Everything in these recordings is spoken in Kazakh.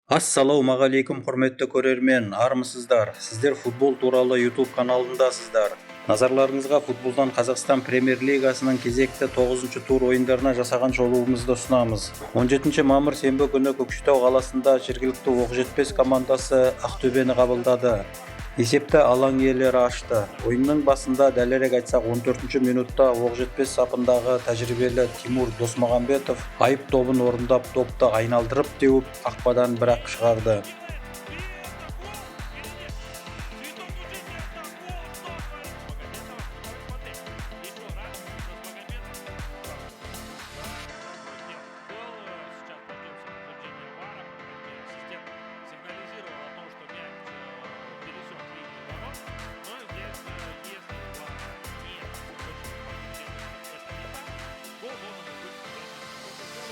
Ассалаумағалейкум құрметті көрермен, армысыздар. Сіздер футбол туралы YouTube каналындасыздар. Назарларыңызға футболдан Қазақстан Премьер-лигасының кезекті 9-шы тур ойындарына жасаған шолуымызды ұсынамыз. 17 мамыр сенбі күні Көкшетау қаласында жергілікті Оқжетпес командасы Ақтөбені қабылдады. Есепті алаң иелері ашты. Ойынның басында дәлірек айтсақ 14-ші минутта Оқжетпес сапындағы тәжірибелі Тимур Досмағамбетов айып добын орындап топты айналдырып теуіп қақпадан бір-ақ шығарды.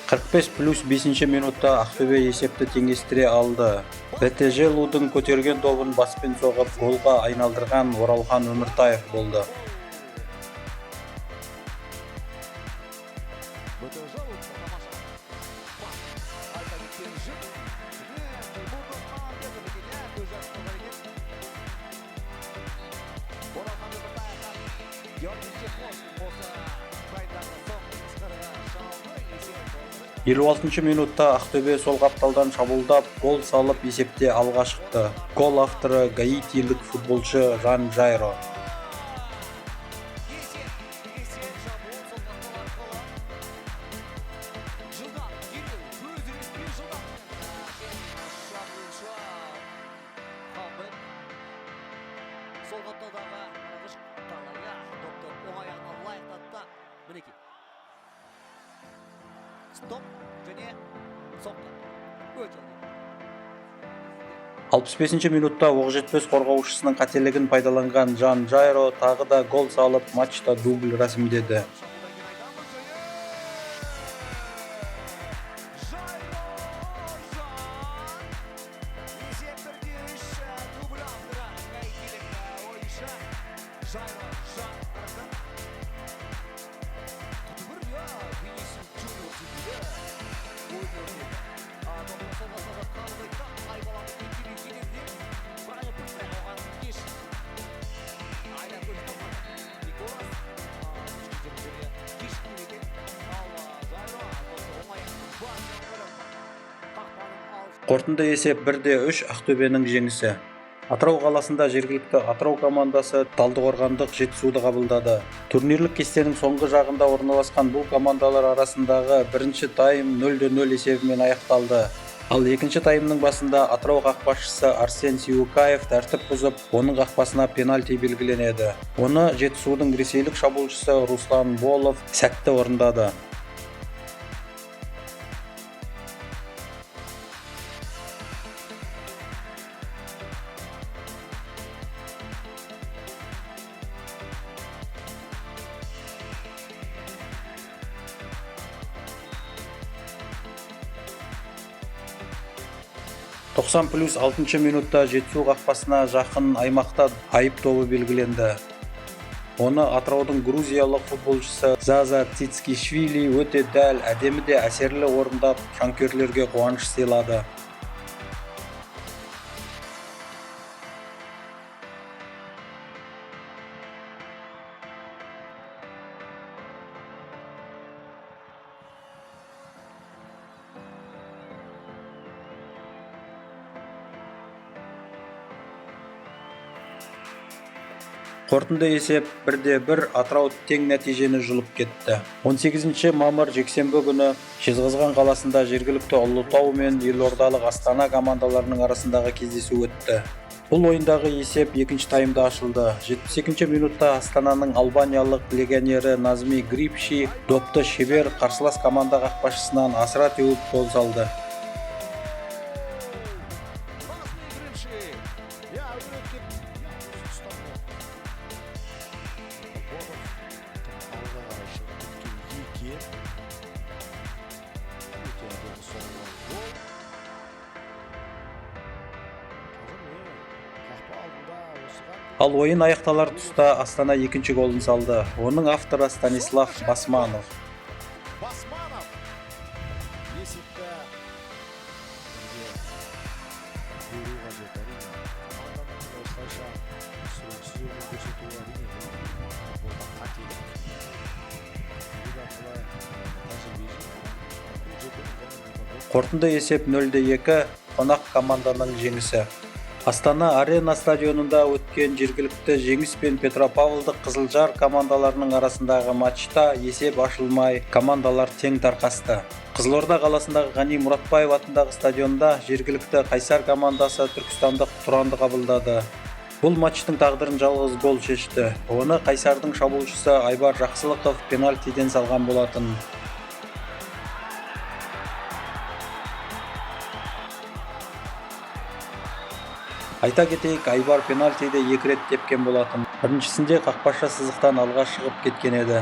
+45 минутта Ақтөбе есепті теңестіре алды. БТЖ Лудың көтерген добын баспен соғып голға айналдырған Оралхан Өміртаев болды. Елу 56-шы минутта Ақтөбе сол қапталдан шабуылдап, гол салып есепте алға шықты. Гол авторы гаитилік футболшы Жан Жайро. Стоп және соқты. 65-ші минутта Оқжетпес қорғаушысының қателігін пайдаланған Жан Жайро тағы да гол салып матчта дубль рәсімдеді. Қорытынды есеп 1-3 Ақтөбенің жеңісі. Атырау қаласында жергілікті Атырау командасы Талдықорғандық Жетісуды қабылдады. Турнирлік кестенің соңғы жағында орналасқан бұл командалар арасындағы бірінші тайм 0-0 есебімен аяқталды. Ал екінші таймның басында Атырау қақпашысы Арсен Сиукаев тәртіп бұзып, оның қақпасына пенальти белгіленеді. Оны Жетісудың ресейлік шабуылшысы Руслан Болов сәтті орындады. +6-шы минутта Жетісу қақпасына жақын аймақта айып добы белгіленді. Оны Атыраудың грузиялық футболшысы Заза Цицкишвили өте дәл, әдемі де әсерлі орындап, жанкүйерлерге қуаныш сыйлады. Қорытынды есеп 1-1 Атырау тең нәтижені жұлып кетті. 18 мамыр жексенбі күні Жезқазған қаласында жергілікті Ұлытау мен елордалық Астана командаларының арасындағы кездесу өтті. Бұл ойындағы есеп екінші таймда ашылды. 72 минутта Астананың албаниялық легионері Назми Грипши допты шебер қарсылас команда қақпашысынан асыра теуіп гол салды. Ал ойын аяқталар тұста Астана екінші голын салды. Оның авторы Станислав Басманов. берүү кажет. Әрине команданын осылайша сүрөтсүз өнөр көрсөтүүгө әрине футболдон катийлик. Бул аркылуу Қорытынды есеп 0-2 қонақ команданың жеңісі. Астана Арена стадионында өткен жергілікті жеңіс пен Петропавлдық Қызылжар командаларының арасындағы матчта есеп ашылмай, командалар тең тарқасты. Қызылорда қаласындағы Ғани Мұратбаев атындағы стадионда жергілікті Қайсар командасы түркістандық Тұранды қабылдады. Бұл матчтың тағдырын жалғыз гол шешті. Оны Қайсардың шабуылшысы Айбар Жақсылықов пенальтиден салған болатын. Айта кетейік, Айбар пенальтиде 2 рет тепкен болатын. Біріншісінде қақпашы сызықтан алға шығып кеткен еді.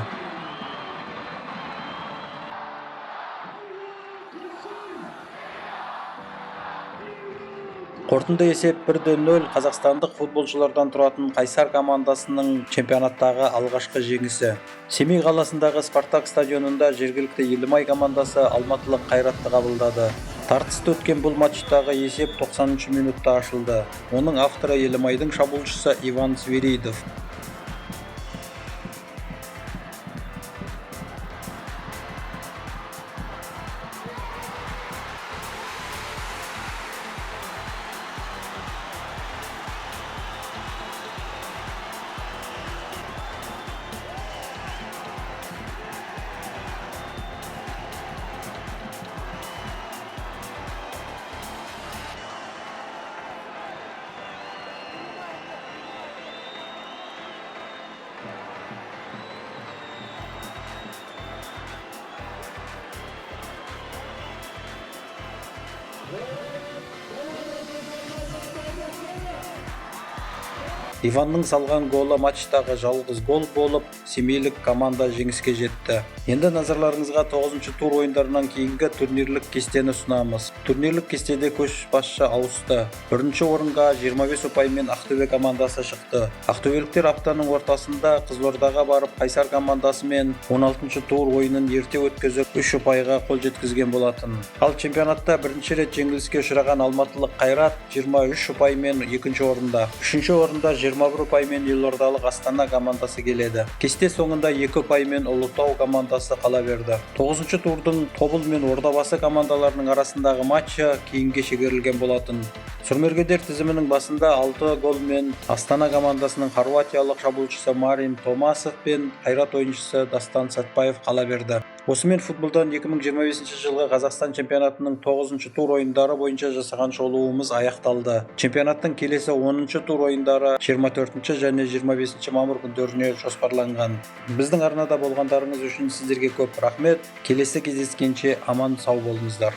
Қорытынды есеп 1-0 қазақстандық футболшылардан тұратын Қайсар командасының чемпионаттағы алғашқы жеңісі. Семей қаласындағы Спартак стадионында жергілікті Елімай командасы алматылық Қайратты қабылдады. Тартысты өткен бұл матчтағы есеп 90 минутта ашылды. Оның авторы Елімайдың шабуылшысы Иван Свиридов. Иванның салған голы матчтағы жалғыз гол болып, семейлік команда жеңіске жетті. Енді назарларыңызға 9-шы тур ойындарынан кейінгі турнирлік кестені ұсынамыз. Турнирлік кестеде көшбасшы ауысты. Бірінші орынға 25 ұпаймен Ақтөбе командасы шықты. Ақтөбеліктер аптаның ортасында Қызылордаға барып Қайсар командасымен 16-шы тур ойынын ерте өткізіп 3 ұпайға қол жеткізген болатын. Ал чемпионатта бірінші рет жеңіліске ұшыраған алматылық Қайрат 23 ұпаймен екінші орында. Үшінші орында 21 ұпаймен елордалық Астана командасы келеді. Кесте соңында 2 ұпаймен Ұлытау командасы қала берді. 9-шы турдың Тобыл мен Ордабасы командаларының арасындағы матчы кейінге шегерілген болатын. Сұрмергендер тізімінің басында 6 голмен Астана командасының хорватиялық шабуылшысы Марин Томасов пен Қайрат ойыншысы Дастан Сәтбаев қала берді. Осымен футболдан 2025 жылғы Қазақстан чемпионатының 9-шы тур ойындары бойынша жасаған шолуымыз аяқталды. Чемпионаттың келесі 10-шы тур ойындары 24 және 25 мамыр күндеріне жоспарланған. Біздің арнада болғандарыңыз үшін сіздерге көп рахмет. Келесі кездескенше аман сау болыңыздар.